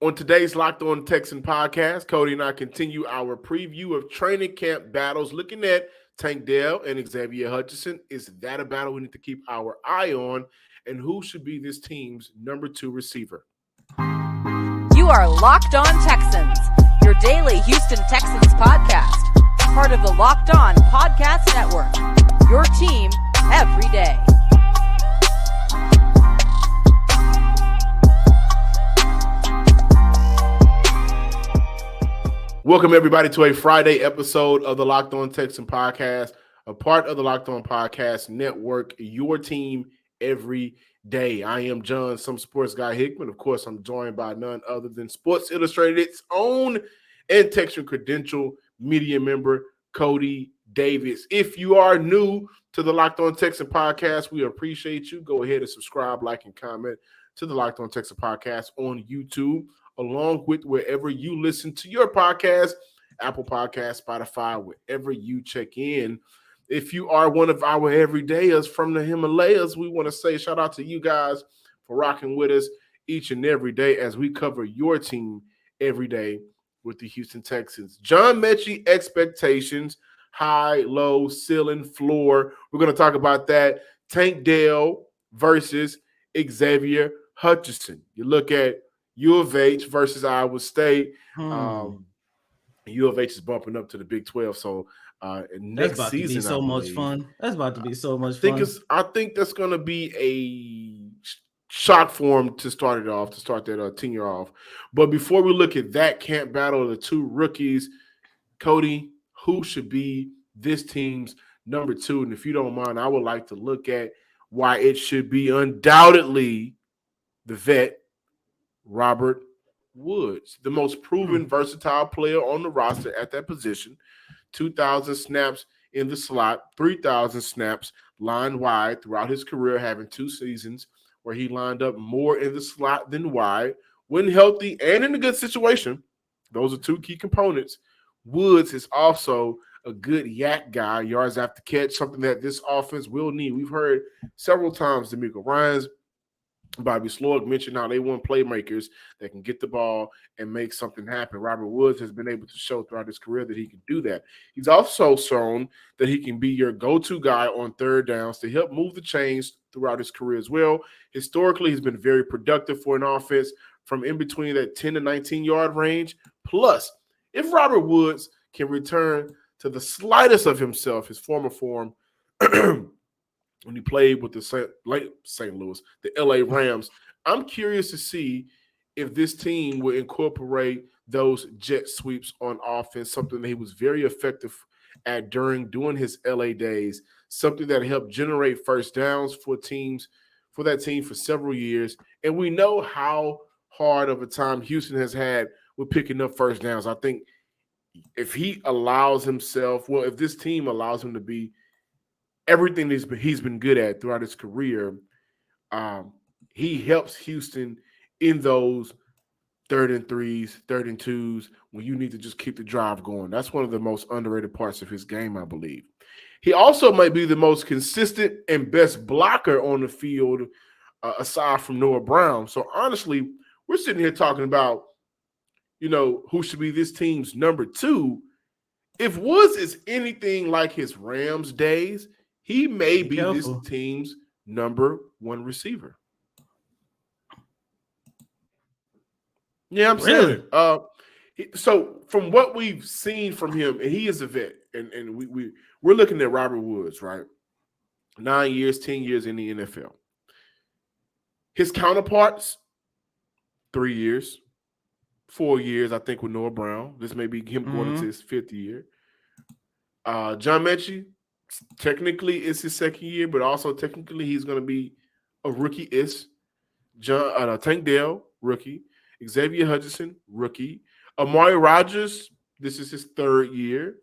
On today's Locked On Texan podcast, Cody and I continue our preview of training camp battles, looking at Dell and Xavier Hutchinson. Is that a battle we need to keep our eye on? And who should be this team's number 2 receiver? You are Locked On Texans, your daily Houston Texans podcast, part of the Locked On Podcast Network, your team every day. Welcome, everybody, to a Friday episode of the Locked On Texan podcast, a part of the Locked On Podcast Network, your team every day. I am John, some sports guy Hickman. Of course, I'm joined by none other than Sports Illustrated's own and Texan Credential media member, Cody Davis. If you are new to the Locked On Texan podcast, we appreciate you. Go ahead and subscribe, like, and comment to the Locked On Texan podcast on YouTube, along with wherever you listen to your podcast, Apple Podcasts, Spotify, wherever you check in. If you are one of our everydayers from the Himalayas, we want to say shout out to you guys for rocking with us each and every day as we cover your team every day with the Houston Texans. John Metchie expectations, high, low, ceiling, floor. We're going to talk about that. Dell versus Xavier Hutchinson. You look at U of H versus Iowa State. U of H is bumping up to the Big 12, so next about season, to be so much fun. That's about to be so much fun. I think that's going to be a shock for him to start it off, to start that tenure off. But before we look at that camp battle of the two rookies, Cody, who should be this team's number 2? And if you don't mind, I would like to look at why it should be undoubtedly the vet, Robert Woods, the most proven versatile player on the roster at that position. 2,000 snaps in the slot, 3,000 snaps line wide throughout his career, having 2 seasons where he lined up more in the slot than wide. When healthy and in a good situation, those are 2 key components. Woods is also a good yak guy, yards after catch, something that this offense will need. We've heard several times D'Amico Ryans, Bobby Sloyd mentioned how they want playmakers that can get the ball and make something happen. Robert Woods has been able to show throughout his career that he can do that. He's also shown that he can be your go-to guy on third downs to help move the chains throughout his career as well. Historically, he's been very productive for an offense from in between that 10 to 19-yard range. Plus, if Robert Woods can return to the slightest of himself, his former form, when he played with the St. Louis, the LA Rams, I'm curious to see if this team will incorporate those jet sweeps on offense, something that he was very effective at doing his LA days, something that helped generate first downs for that team for several years. And we know how hard of a time Houston has had with picking up first downs. I think if he allows himself, if this team allows him to be everything he's been good at throughout his career, he helps Houston in those 3rd and 3s, 3rd and 2s, when you need to just keep the drive going. That's one of the most underrated parts of his game, I believe. He also might be the most consistent and best blocker on the field, aside from Noah Brown. So honestly, we're sitting here talking about, who should be this team's number 2. If Woods is anything like his Rams days, he may be this team's number 1 receiver. Yeah, I'm saying. So from what we've seen from him, and he is a vet, and we're looking at Robert Woods, right? 9 years, 10 years in the NFL. His counterparts, 3 years, 4 years, I think, with Noah Brown. This may be him going into his 5th year. John Metchie, technically it's his 2nd year, but also technically he's going to be a rookie-ish. Dell, rookie. Xavier Hutchinson, rookie. Amari Rodgers, this is his 3rd year.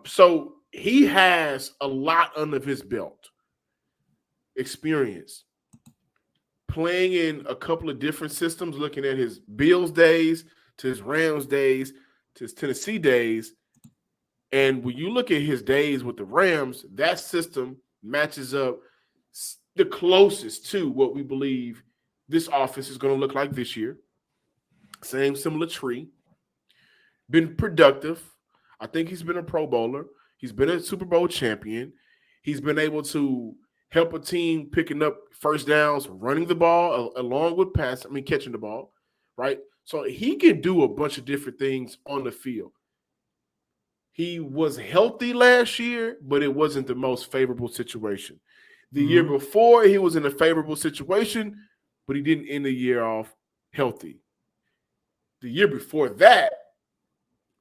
So he has a lot under his belt. Experience. Playing in a couple of different systems, looking at his Bills days, to his Rams days, to his Tennessee days. And when you look at his days with the Rams, that system matches up the closest to what we believe this offense is going to look like this year. Same similar tree. Been productive. I think he's been a Pro Bowler. He's been a Super Bowl champion. He's been able to help a team picking up first downs, running the ball along with catching the ball, right? So he can do a bunch of different things on the field. He was healthy last year, but it wasn't the most favorable situation. The year before, he was in a favorable situation, but he didn't end the year off healthy. The year before that,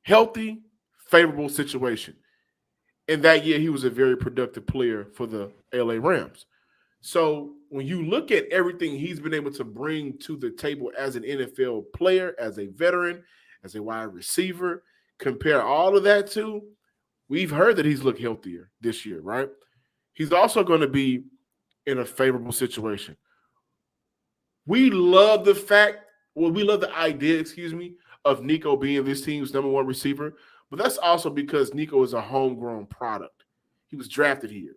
healthy, favorable situation. And that year, he was a very productive player for the LA Rams. So when you look at everything he's been able to bring to the table as an NFL player, as a veteran, as a wide receiver, compare all of that to, we've heard that he's looked healthier this year, right? He's also going to be in a favorable situation. We love the idea, of Nico being this team's number one receiver, but that's also because Nico is a homegrown product. He was drafted here.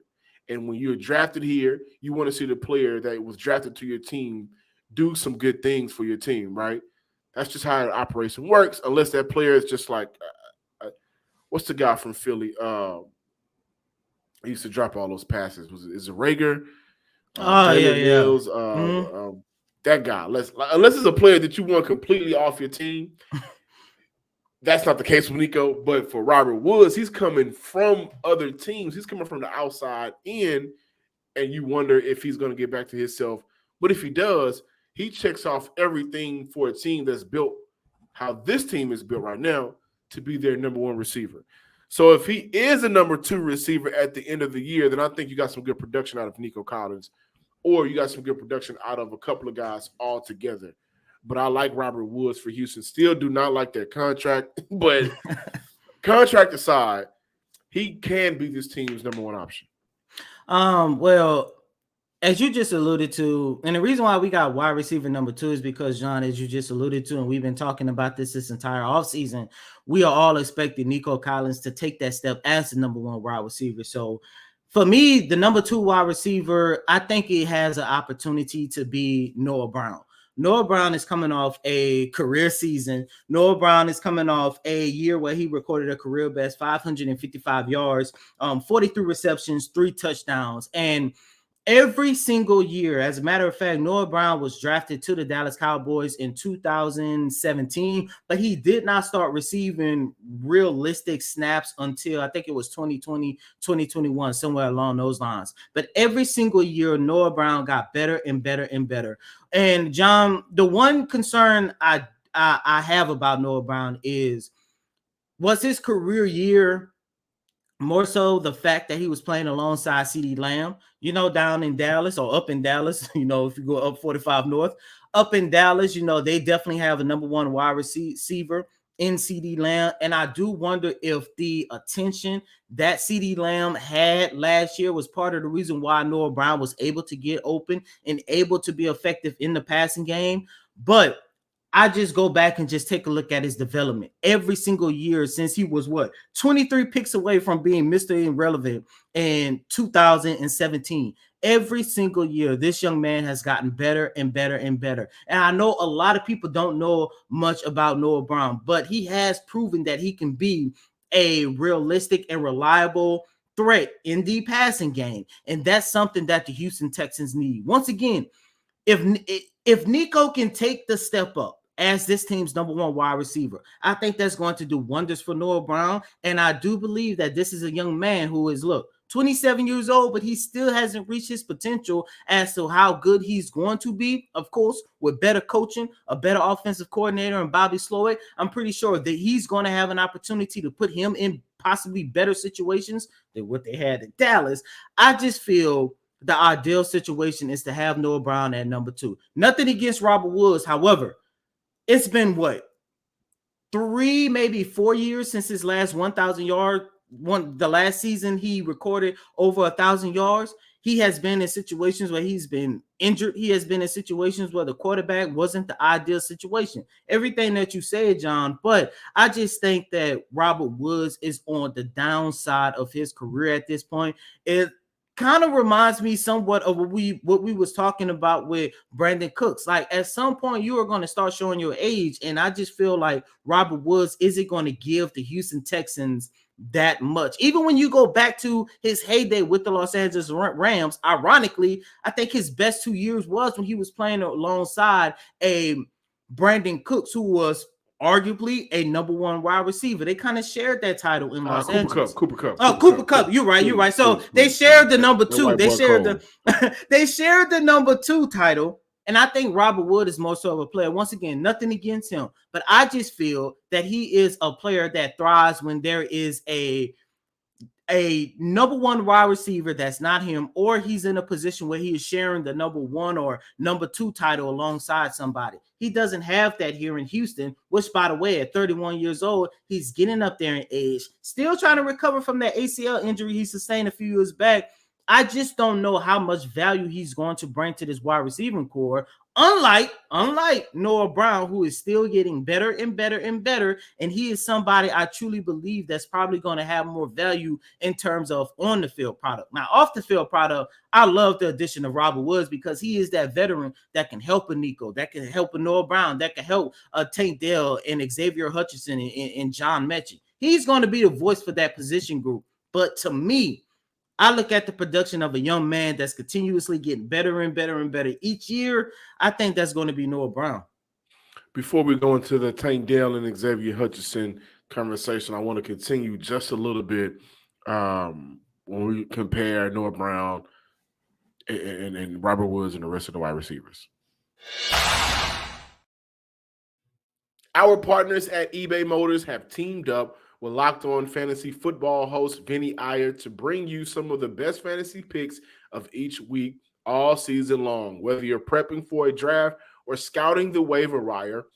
And when you're drafted here, you want to see the player that was drafted to your team do some good things for your team, right? That's just how the operation works, unless that player is just like, what's the guy from Philly? He used to drop all those passes. Is it Rager? Mills, that guy. Unless it's a player that you want completely off your team. That's not the case with Nico, but for Robert Woods, he's coming from other teams. He's coming from the outside in, and you wonder if he's going to get back to himself. But if he does, he checks off everything for a team that's built how this team is built right now to be their number one receiver. So if he is a number two receiver at the end of the year, then I think you got some good production out of Nico Collins, or you got some good production out of a couple of guys all together. But I like Robert Woods for Houston. Still do not like their contract, but contract aside, he can be this team's number one option. Well, as you just alluded to, and the reason why we got wide receiver number two is because, John, as you just alluded to, and we've been talking about this entire offseason, we are all expecting Nico Collins to take that step as the number one wide receiver. So for me, the number two wide receiver, I think it has an opportunity to be Noah Brown. Noah Brown is coming off a career season. Noah Brown is coming off a year where he recorded a career best 555 yards, 43 receptions, 3 touchdowns. And every single year, as a matter of fact, Noah Brown was drafted to the Dallas Cowboys in 2017, but he did not start receiving realistic snaps until I think it was 2020, 2021, somewhere along those lines. But every single year, Noah Brown got better and better and better. And John, the one concern I have about Noah Brown was his career year more so the fact that he was playing alongside CeeDee Lamb, down in Dallas or up in Dallas, if you go up 45 North, up in Dallas, they definitely have a number one wide receiver in CeeDee Lamb. And I do wonder if the attention that CeeDee Lamb had last year was part of the reason why Noah Brown was able to get open and able to be effective in the passing game. But I just go back and just take a look at his development every single year since he was 23 picks away from being Mr. Irrelevant in 2017. Every single year, this young man has gotten better and better and better. And I know a lot of people don't know much about Noah Brown, but he has proven that he can be a realistic and reliable threat in the passing game. And that's something that the Houston Texans need. Once again, if Nico can take the step up as this team's number one wide receiver, I think that's going to do wonders for Noah Brown. And I do believe that this is a young man who is, 27 years old, but he still hasn't reached his potential as to how good he's going to be. Of course, with better coaching, a better offensive coordinator, and Bobby Slowick, I'm pretty sure that he's going to have an opportunity to put him in possibly better situations than what they had in Dallas. I just feel the ideal situation is to have Noah Brown at number two. Nothing against Robert Woods. However, it's been 3, maybe 4 years since his last 1,000 yard. The last season he recorded over 1,000 yards. He has been in situations where he's been injured. He has been in situations where the quarterback wasn't the ideal situation. Everything that you said, John, but I just think that Robert Woods is on the downside of his career at this point. kind of reminds me somewhat of what we was talking about with Brandon Cooks. Like at some point you are going to start showing your age, and I just feel like Robert Woods isn't going to give the Houston Texans that much. Even when you go back to his heyday with the Los Angeles Rams, ironically, I think his best 2 years was when he was playing alongside a Brandon Cooks, who was arguably a number one wide receiver. They kind of shared that title in Los Angeles. Cooper Kupp. Oh, Cooper Kupp. You're right. So they shared the number two. They shared the number 2 title. And I think Robert Wood is more so of a player. Once again, nothing against him, but I just feel that he is a player that thrives when there is a number 1 wide receiver that's not him, or he's in a position where he is sharing the number 1 or number 2 title alongside somebody. He doesn't have that here in Houston, which, by the way, at 31 years old, he's getting up there in age, still trying to recover from that ACL injury he sustained a few years back. I just don't know how much value he's going to bring to this wide receiving core. Unlike Noah Brown, who is still getting better and better and better, and he is somebody I truly believe that's probably going to have more value in terms of on the field product. Now, off the field product, I love the addition of Robert Woods because he is that veteran that can help a Nico, that can help a Noah Brown, that can help Tank Dell and Xavier Hutchinson and John Metchie. He's going to be the voice for that position group. But to me, I look at the production of a young man that's continuously getting better and better and better each year. I think that's going to be Noah Brown. Before we go into the Tank Dell and Xavier Hutchinson conversation, I want to continue just a little bit when we compare Noah Brown and Robert Woods and the rest of the wide receivers. Our partners at eBay Motors have teamed up with Locked On Fantasy Football host Vinny Iyer to bring you some of the best fantasy picks of each week all season long. Whether you're prepping for a draft or scouting the waiver wire,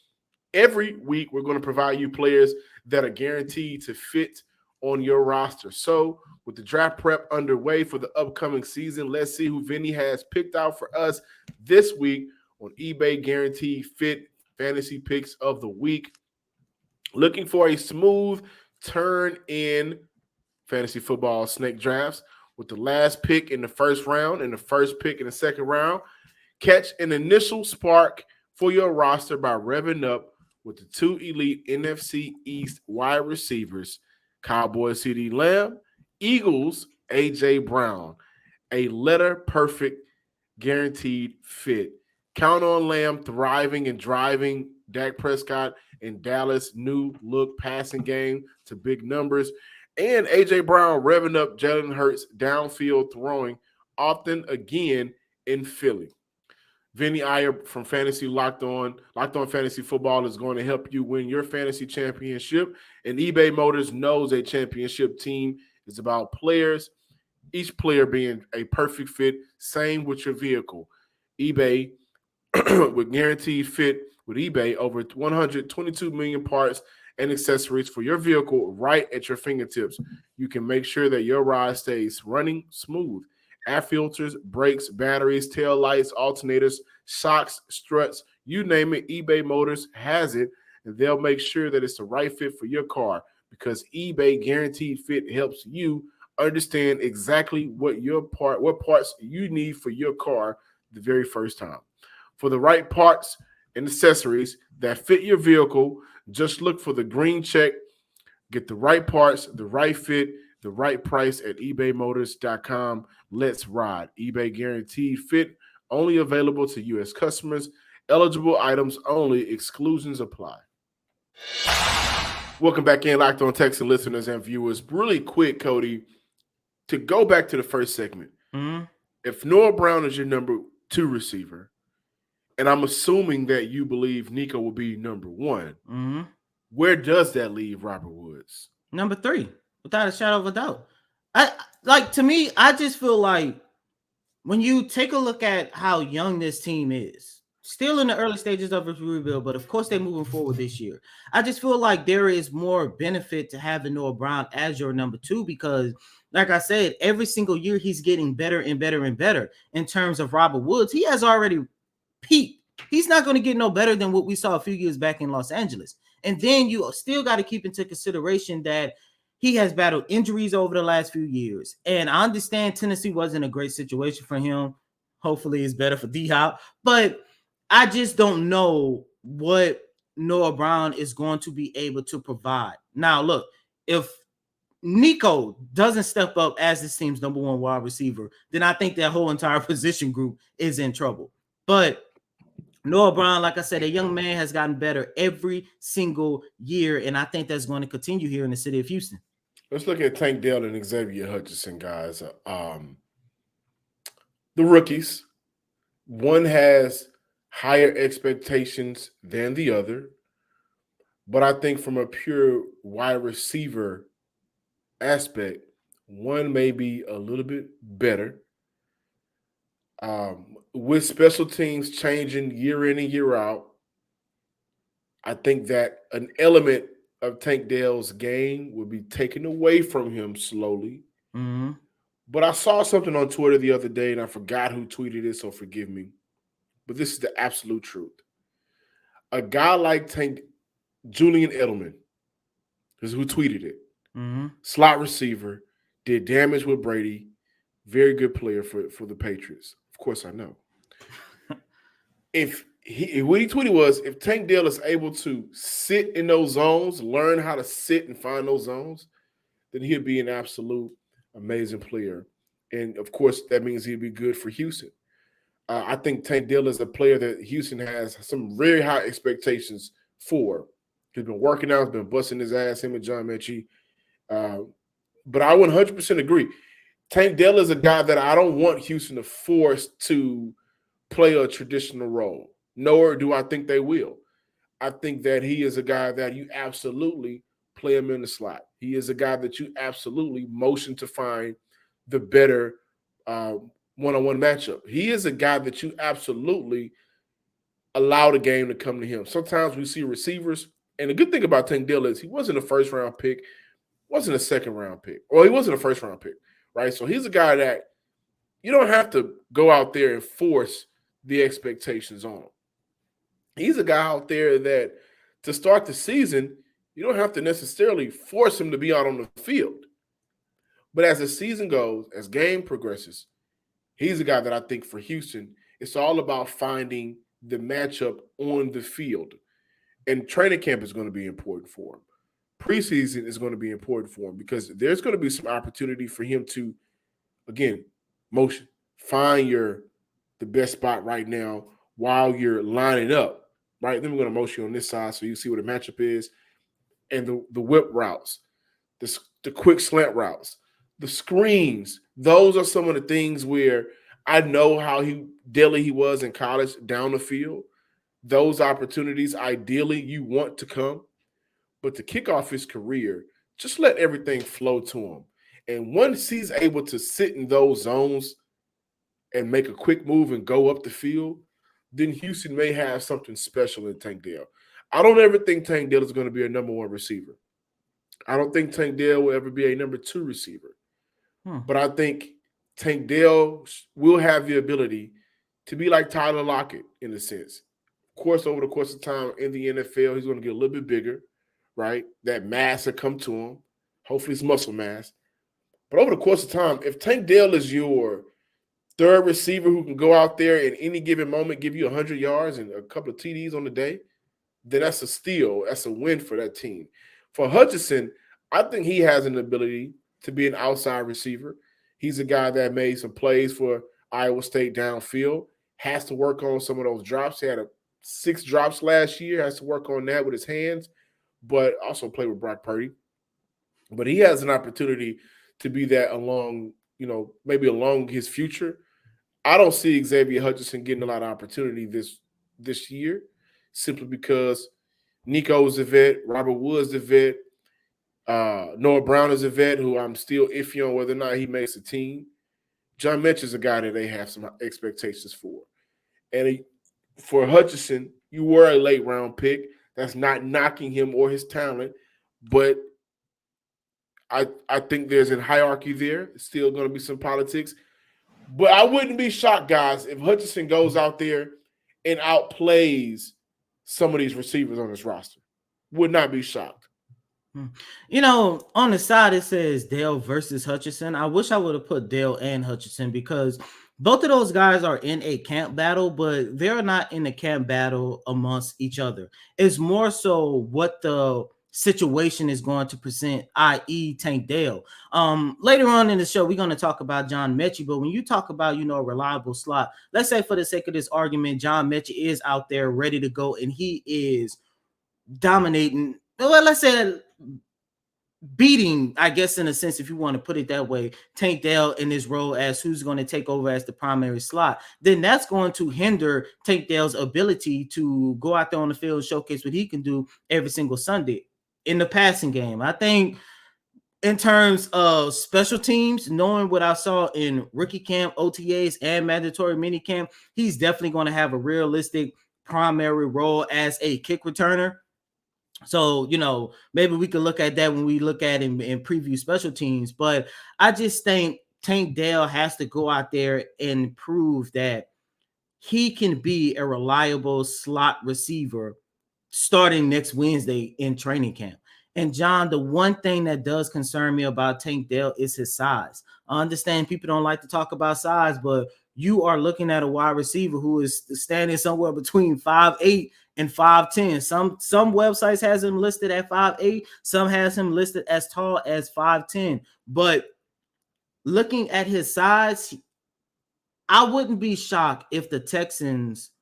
every week we're going to provide you players that are guaranteed to fit on your roster. So with the draft prep underway for the upcoming season, let's see who Vinny has picked out for us this week on eBay Guaranteed Fit Fantasy Picks of the Week. Looking for a smooth turn in fantasy football snake drafts with the last pick in the first round and the first pick in the second round. Catch an initial spark for your roster by revving up with the 2 elite NFC East wide receivers, Cowboys CeeDee Lamb, Eagles A.J. Brown, a letter-perfect guaranteed fit. Count on Lamb thriving and driving Dak Prescott in Dallas' new look passing game to big numbers, and A.J. Brown revving up Jalen Hurts downfield throwing often again in Philly. Vinny Iyer from Fantasy Locked On Fantasy Football is going to help you win your fantasy championship, and eBay Motors knows a championship team is about players, each player being a perfect fit. Same with your vehicle. eBay with guaranteed fit with eBay, over 122 million parts and accessories for your vehicle right at your fingertips. You can make sure that your ride stays running smooth. Air filters, brakes, batteries, tail lights, alternators, shocks, struts, you name it, eBay Motors has it, and they'll make sure that it's the right fit for your car, because eBay Guaranteed Fit helps you understand exactly what parts you need for your car the very first time. For the right parts and accessories that fit your vehicle, just look for the green check. Get the right parts, the right fit, the right price at ebaymotors.com. Let's ride. eBay Guaranteed Fit, only available to U.S. customers. Eligible items only. Exclusions apply. Welcome back in, Locked On Texan listeners and viewers. Really quick, Cody, to go back to the first segment. Mm-hmm. If Noah Brown is your number 2 receiver, and I'm assuming that you believe Nico will be number 1, mm-hmm. Where does that leave Robert Woods? Number 3, without a shadow of a doubt. To me, I just feel like when you take a look at how young this team is, still in the early stages of its rebuild, but of course they're moving forward this year. I just feel like there is more benefit to having Noah Brown as your number 2 because, like I said, every single year he's getting better and better and better. In terms of Robert Woods, he has already peaked. He's not going to get no better than what we saw a few years back in Los Angeles. And then you still got to keep into consideration that he has battled injuries over the last few years. And I understand Tennessee wasn't a great situation for him. Hopefully it's better for D-Hop. But I just don't know what Noah Brown is going to be able to provide. Now, look, if Nico doesn't step up as this team's number one wide receiver, then I think that whole entire position group is in trouble. But Noah Brown, like I said, a young man has gotten better every single year, and I think that's going to continue here in the city of Houston. Let's look at Tank Dell and Xavier Hutchinson, guys. The rookies, one has higher expectations than the other, but I think from a pure wide receiver aspect, one may be a little bit better. With special teams changing year in and year out, I think that an element of Tank Dell's game will be taken away from him slowly. Mm-hmm. But I saw something on Twitter the other day, and I forgot who tweeted it, so forgive me. But this is the absolute truth. A guy like Julian Edelman is who tweeted it. Mm-hmm. Slot receiver, did damage with Brady, very good player for the Patriots. Of course, I know. What he tweeted was, if Tank Dell is able to sit in those zones, learn how to sit and find those zones, then he'll be an absolute amazing player. And, of course, that means he'll be good for Houston. I think Tank Dell is a player that Houston has some very high expectations for. He's been working out, he's been busting his ass, him and John Metchie. But I 100% agree. Tank Dell is a guy that I don't want Houston to force to play a traditional role. Nor do I think they will. I think that he is a guy that you absolutely play him in the slot. He is a guy that you absolutely motion to find the better one-on-one matchup. He is a guy that you absolutely allow the game to come to him. Sometimes we see receivers, and the good thing about Tank Dell is he wasn't a first-round pick, wasn't a second-round pick. Well, he wasn't a first-round pick, right? So he's a guy that you don't have to go out there and force the expectations on him. He's a guy out there that to start the season, you don't have to necessarily force him to be out on the field. But as the season goes, as game progresses, he's a guy that I think for Houston, it's all about finding the matchup on the field. And training camp is going to be important for him. Preseason is going to be important for him because there's going to be some opportunity for him to, again, motion, find the best spot right now while you're lining up. Right, then we're going to motion you on this side so you see what the matchup is. And the whip routes, the quick slant routes, the screens, those are some of the things where I know how deadly he was in college down the field. Those opportunities, ideally, you want to come. But to kick off his career, just let everything flow to him. And once he's able to sit in those zones and make a quick move and go up the field, then Houston may have something special in Tank Dell. I don't ever think Tank Dell is going to be a number one receiver. I don't think Tank Dell will ever be a number two receiver. But I think Tank Dell will have the ability to be like Tyler Lockett in a sense. Of course, over the course of time in the NFL, he's going to get a little bit bigger, right? That mass will come to him. Hopefully it's muscle mass. But over the course of time, if Tank Dell is your third receiver who can go out there in any given moment, give you 100 yards and a couple of TDs on the day, then that's a steal. That's a win for that team. For Hutchinson, I think he has an ability to be an outside receiver. He's a guy that made some plays for Iowa State downfield, has to work on some of those drops. He had 6 drops last year, has to work on that with his hands, but also played with Brock Purdy. But he has an opportunity to be that along, maybe along his future. I don't see Xavier Hutchinson getting a lot of opportunity this year simply because Nico is a vet, Robert Woods is a vet, Noah Brown is a vet who I'm still iffy on whether or not he makes the team. John Metchie is a guy that they have some expectations for. And for Hutchinson, you were a late-round pick. That's not knocking him or his talent, but I think there's a hierarchy there. It's still going to be some politics. But I wouldn't be shocked, guys, if Hutchinson goes out there and outplays some of these receivers on this roster. Would not be shocked. On the side it says Dell versus Hutchinson. I wish I would have put Dell and Hutchinson because both of those guys are in a camp battle, but they're not in a camp battle amongst each other. It's more so what the situation is going to present, i.e. Tank Dell. Later on in the show, we're going to talk about John Metchie, but when you talk about, a reliable slot, let's say for the sake of this argument, John Metchie is out there ready to go and he is dominating. Well, let's say beating, I guess, in a sense, if you want to put it that way, Tank Dell in his role as who's going to take over as the primary slot, then that's going to hinder Tank Dell's ability to go out there on the field and showcase what he can do every single Sunday in the passing game. I think in terms of special teams, knowing what I saw in rookie camp, OTAs, and mandatory mini camp, he's definitely going to have a realistic primary role as a kick returner. So, maybe we could look at that when we look at him in preview special teams. But I just think Tank Dell has to go out there and prove that he can be a reliable slot receiver starting next Wednesday in training camp. And John, the one thing that does concern me about Tank Dell is his size. I understand people don't like to talk about size, but you are looking at a wide receiver who is standing somewhere between 5'8" and 5'10". Some websites has him listed at 5'8", some has him listed as tall as 5'10". But looking at his size, I wouldn't be shocked if the Texans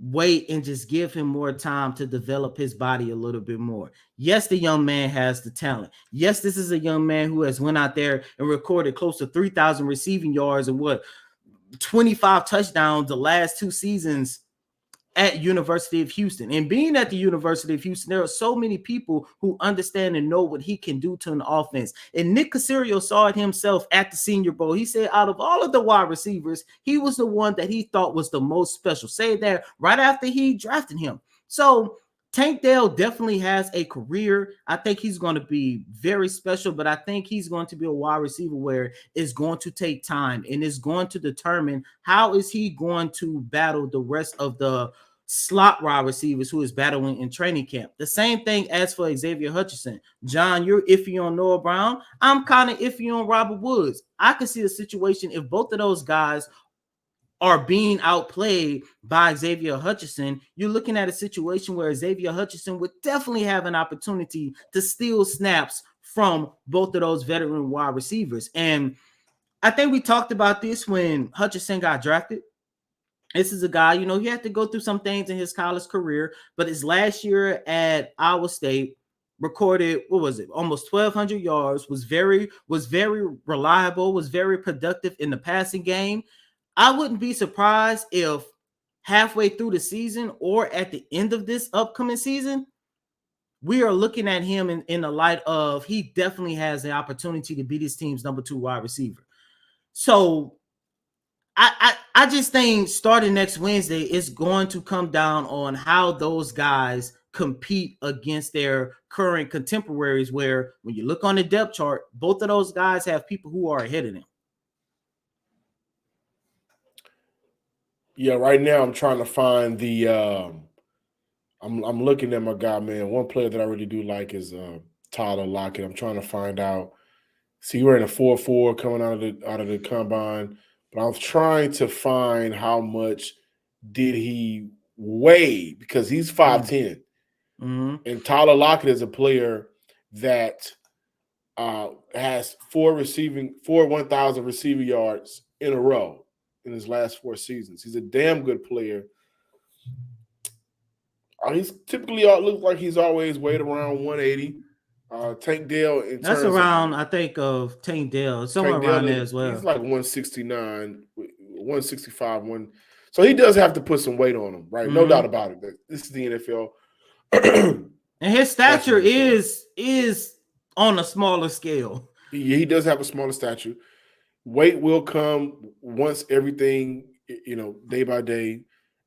wait and just give him more time to develop his body a little bit more. Yes, the young man has the talent. Yes, this is a young man who has went out there and recorded close to 3,000 receiving yards and 25 touchdowns the last 2 seasons at University of Houston. And being at the University of Houston, there are so many people who understand and know what he can do to an offense. And Nick Caserio saw it himself at the Senior Bowl. He said out of all of the wide receivers, he was the one that he thought was the most special. Say that right after he drafted him. So Tank Dell definitely has a career. I think he's going to be very special, but I think he's going to be a wide receiver where it's going to take time and it's going to determine how is he going to battle the rest of the slot wide receivers who is battling in training camp. The same thing as for Xavier Hutchinson. John, you're iffy on Noah Brown. I'm kind of iffy on Robert Woods. I can see a situation if both of those guys are being outplayed by Xavier Hutchinson. You're looking at a situation where Xavier Hutchinson would definitely have an opportunity to steal snaps from both of those veteran wide receivers. And I think we talked about this when Hutchinson got drafted. This is a guy, he had to go through some things in his college career, but his last year at Iowa State recorded, almost 1,200 yards, was very reliable, was very productive in the passing game. I wouldn't be surprised if halfway through the season or at the end of this upcoming season, we are looking at him in the light of he definitely has the opportunity to be this team's number 2 wide receiver. So I just think starting next Wednesday is going to come down on how those guys compete against their current contemporaries, where when you look on the depth chart, both of those guys have people who are ahead of them. Yeah, right now I'm trying to find the I'm looking at my guy, man. One player that I really do like is Tyler Lockett. I'm trying to find out. See, we're in a 4.4 coming out of the combine, but I was trying to find how much did he weigh, because he's 5'10". Mm-hmm. And Tyler Lockett is a player that has 4 1,000 receiving yards in a row in his last 4 seasons. He's a damn good player. He's typically looks like he's always weighed around 180. Tank Dell, that's around, I think, of Tank Dell, somewhere around there as well. He's like 169, 165, so he does have to put some weight on him, right? Mm-hmm. No doubt about it. This is the NFL. And his stature is on a smaller scale. He does have a smaller stature. Weight will come once everything, day by day.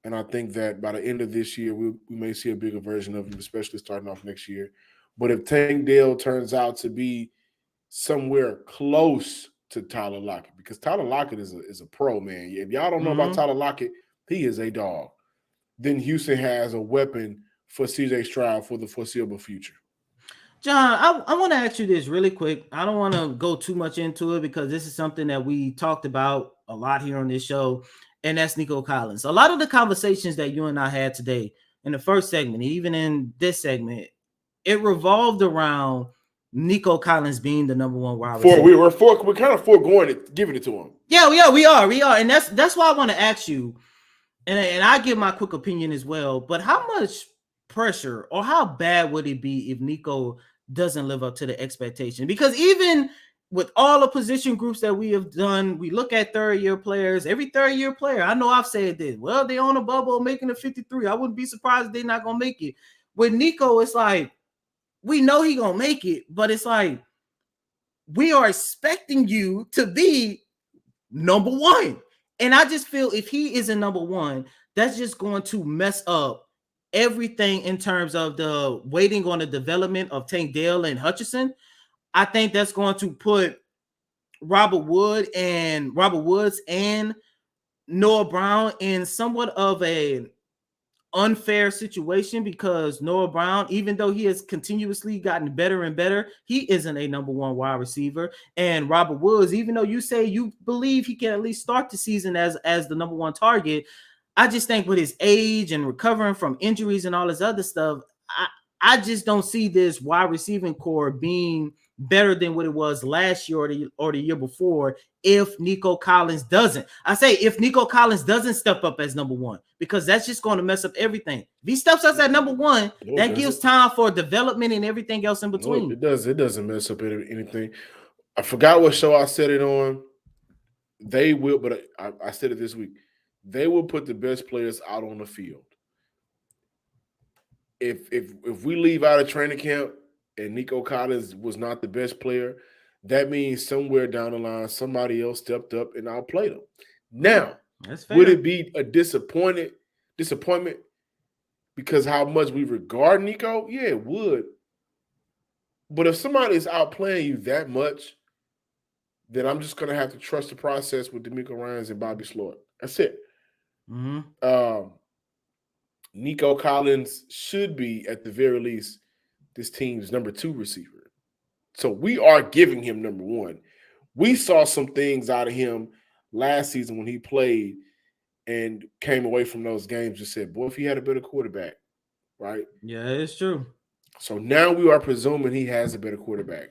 And I think that by the end of this year, we may see a bigger version of him, especially starting off next year. But if Tank Dell turns out to be somewhere close to Tyler Lockett, because Tyler Lockett is a pro, man. If y'all don't know about Tyler Lockett, he is a dog. Then Houston has a weapon for C.J. Stroud for the foreseeable future. John, I want to ask you this really quick. I don't want to go too much into it because this is something that we talked about a lot here on this show, and that's Nico Collins. A lot of the conversations that you and I had today in the first segment, even in this segment, it revolved around Nico Collins being the number one wide receiver. We're kind of foregoing it, giving it to him. Yeah, we are, and that's why I want to ask you, and I give my quick opinion as well. But how much pressure or how bad would it be if Nico doesn't live up to the expectation? Because even with all the position groups that we have done, we look at third-year players. Every third-year player, I know I've said this. Well, they on a bubble making a 53. I wouldn't be surprised if they're not gonna make it. With Nico, it's like we know he gonna make it, but it's like we are expecting you to be number one. And I just feel if he isn't number one, that's just going to mess up everything in terms of the waiting on the development of Dell and Hutchinson. I think that's going to put Robert Woods and Noah Brown in somewhat of a unfair situation because Noah Brown, even though he has continuously gotten better and better, he isn't a number one wide receiver. And Robert Woods, even though you say you believe he can at least start the season as the number one target, I just think with his age and recovering from injuries and all this other stuff, I just don't see this wide receiving core being better than what it was last year or the year before if Nico Collins doesn't. I say if Nico Collins doesn't step up as number one, because that's just going to mess up everything. If he steps up at number one, that gives time for development and everything else in between. No, it does. It doesn't mess up anything. I forgot what show I said it on. They will, but I said it this week. They will put the best players out on the field. If we leave out of training camp and Nico Collins was not the best player, that means somewhere down the line somebody else stepped up and outplayed him. Now, would it be a disappointment because how much we regard Nico? Yeah, it would. But if somebody is outplaying you that much, then I'm just going to have to trust the process with DeMeco Ryans and Bobby Sloyd. That's it. Mm-hmm. Nico Collins should be, at the very least, this team's number 2 receiver. So we are giving him number 1. We saw some things out of him last season when he played and came away from those games and said, boy, if he had a better quarterback, right? Yeah, it's true. So now we are presuming he has a better quarterback.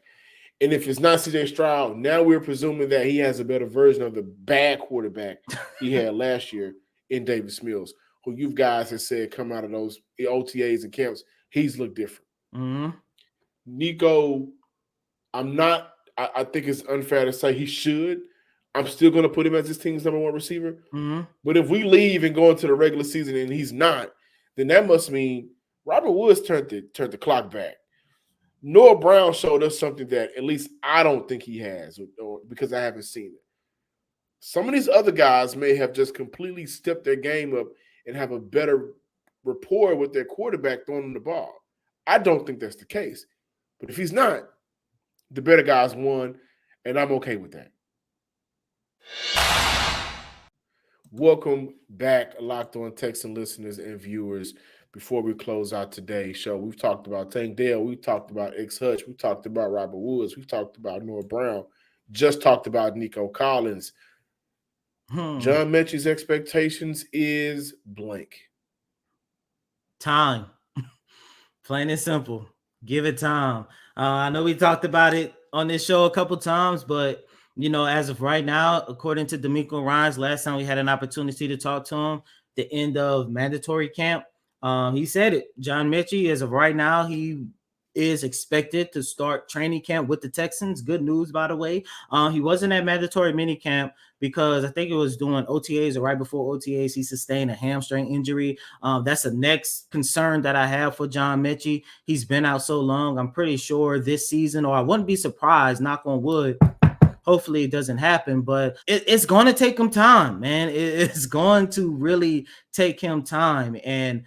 And if it's not C.J. Stroud, now we're presuming that he has a better version of the bad quarterback he had last year in Davis Mills, who you guys have said come out of those OTAs and camps, he's looked different. Mm-hmm. Nico, I think it's unfair to say he should. I'm still going to put him as this team's number 1 receiver. Mm-hmm. But if we leave and go into the regular season and he's not, then that must mean Robert Woods turned the clock back. Noah Brown showed us something that at least I don't think he has, or because I haven't seen it. Some of these other guys may have just completely stepped their game up and have a better rapport with their quarterback throwing them the ball. I don't think that's the case. But if he's not, the better guys won, and I'm okay with that. Welcome back, Locked On Texan listeners and viewers. Before we close out today's show, we've talked about Tank Dell, we've talked about X Hutch, we've talked about Robert Woods, we've talked about Noah Brown, just talked about Nico Collins. John Metchie's expectations is blank. Time. Plain and simple. Give it time. I know we talked about it on this show a couple times, but as of right now, according to DeMeco Ryans, last time we had an opportunity to talk to him, the end of mandatory camp, he said it. John Metchie, as of right now, he is expected to start training camp with the Texans. Good news, by the way. He wasn't at mandatory mini camp because I think it was doing OTAs or right before OTAs. He sustained a hamstring injury. That's the next concern that I have for John Metchie. He's been out so long. I'm pretty sure this season, or I wouldn't be surprised, knock on wood, hopefully it doesn't happen, but it's going to take him time, man. It's going to really take him time. And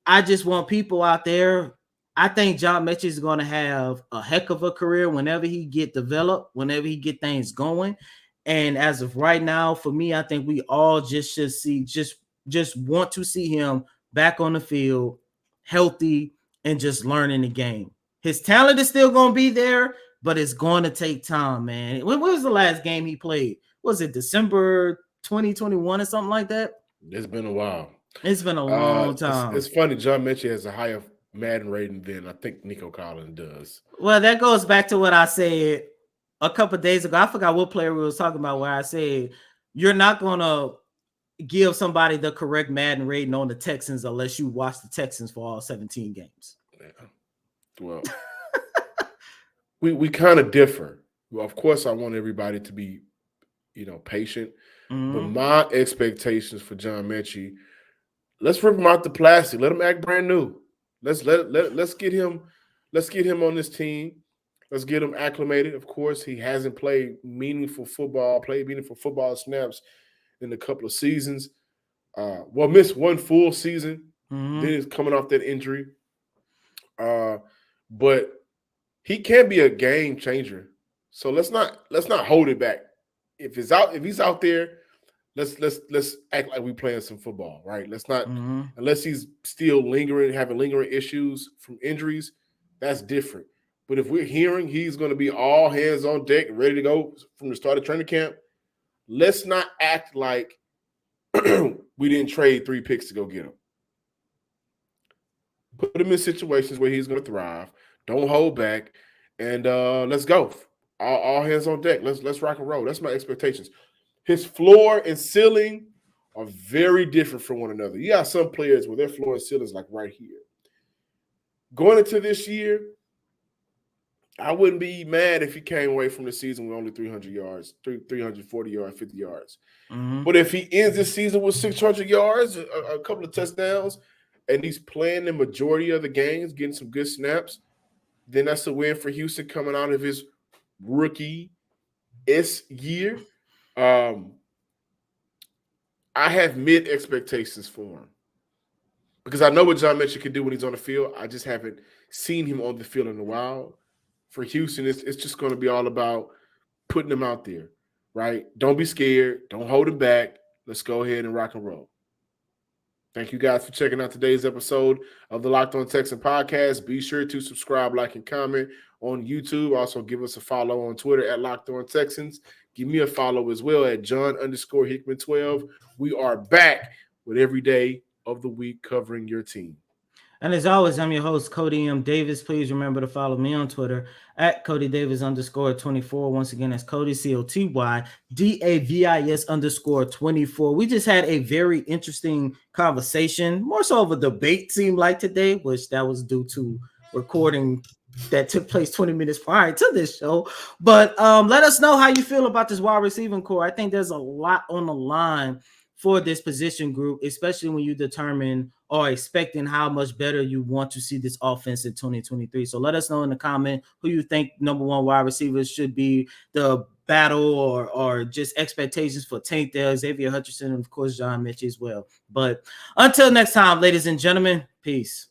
I just want people out there. I think John Metchie is going to have a heck of a career whenever he get developed, whenever he get things going. And as of right now, for me, I think we all just should see, just want to see him back on the field, healthy, and just learning the game. His talent is still going to be there, but it's going to take time, man. When was the last game he played? Was it December 2021 or something like that? It's been a while. It's been a long time. It's funny. John Metchie has a higher Madden rating than I think Nico Collins does. Well, that goes back to what I said a couple of days ago. I forgot what player we was talking about where I said you're not going to give somebody the correct Madden rating on the Texans unless you watch the Texans for all 17 games. Yeah. Well, we kind of differ. Well, of course, I want everybody to be, patient. Mm-hmm. But my expectations for John Metchie, let's rip him out the plastic. Let him act brand new. Let's get him on this team. Let's get him acclimated. Of course, he hasn't played meaningful football snaps in a couple of seasons. Missed one full season. Mm-hmm. Then he's coming off that injury. But he can be a game changer. So let's not hold it back. If he's out there, let's act like we're playing some football, right? Let's not unless he's still having lingering issues from injuries, that's different. But if we're hearing he's going to be all hands on deck, ready to go from the start of training camp, let's not act like we didn't trade 3 picks to go get him. Put him in situations where he's going to thrive. Don't hold back, and let's go. All hands on deck. Let's rock and roll. That's my expectations. His floor and ceiling are very different from one another. You got some players where their floor and ceiling is like right here. Going into this year, I wouldn't be mad if he came away from the season with only 300 yards, 340 yards, 50 yards. Mm-hmm. But if he ends this season with 600 yards, a couple of touchdowns, and he's playing the majority of the games, getting some good snaps, then that's a win for Houston coming out of his rookie year. I have mid expectations for him because I know what John Metchie can do when he's on the field. I just haven't seen him on the field in a while. For Houston, it's just going to be all about putting him out there, right? Don't be scared. Don't hold him back. Let's go ahead and rock and roll. Thank you guys for checking out today's episode of the Locked On Texan podcast. Be sure to subscribe, like, and comment on YouTube. Also, give us a follow on Twitter at Locked On Texans. Give me a follow as well at John_Hickman12. We are back with every day of the week covering your team. And as always, I'm your host, Cody M. Davis. Please remember to follow me on Twitter at CodyDavis_24. Once again, that's Cody, COTYDAVIS_24. We just had a very interesting conversation, more so of a debate, seemed like today, which that was due to recording that took place 20 minutes prior to this show. But let us know how you feel about this wide receiving core. I think there's a lot on the line for this position group, especially when you determine or expecting how much better you want to see this offense in 2023. So let us know in the comment who you think number one wide receivers should be, the battle or just expectations for Tank Dell, Xavier Hutchinson, and of course, John Metchie as well. But until next time, ladies and gentlemen, peace.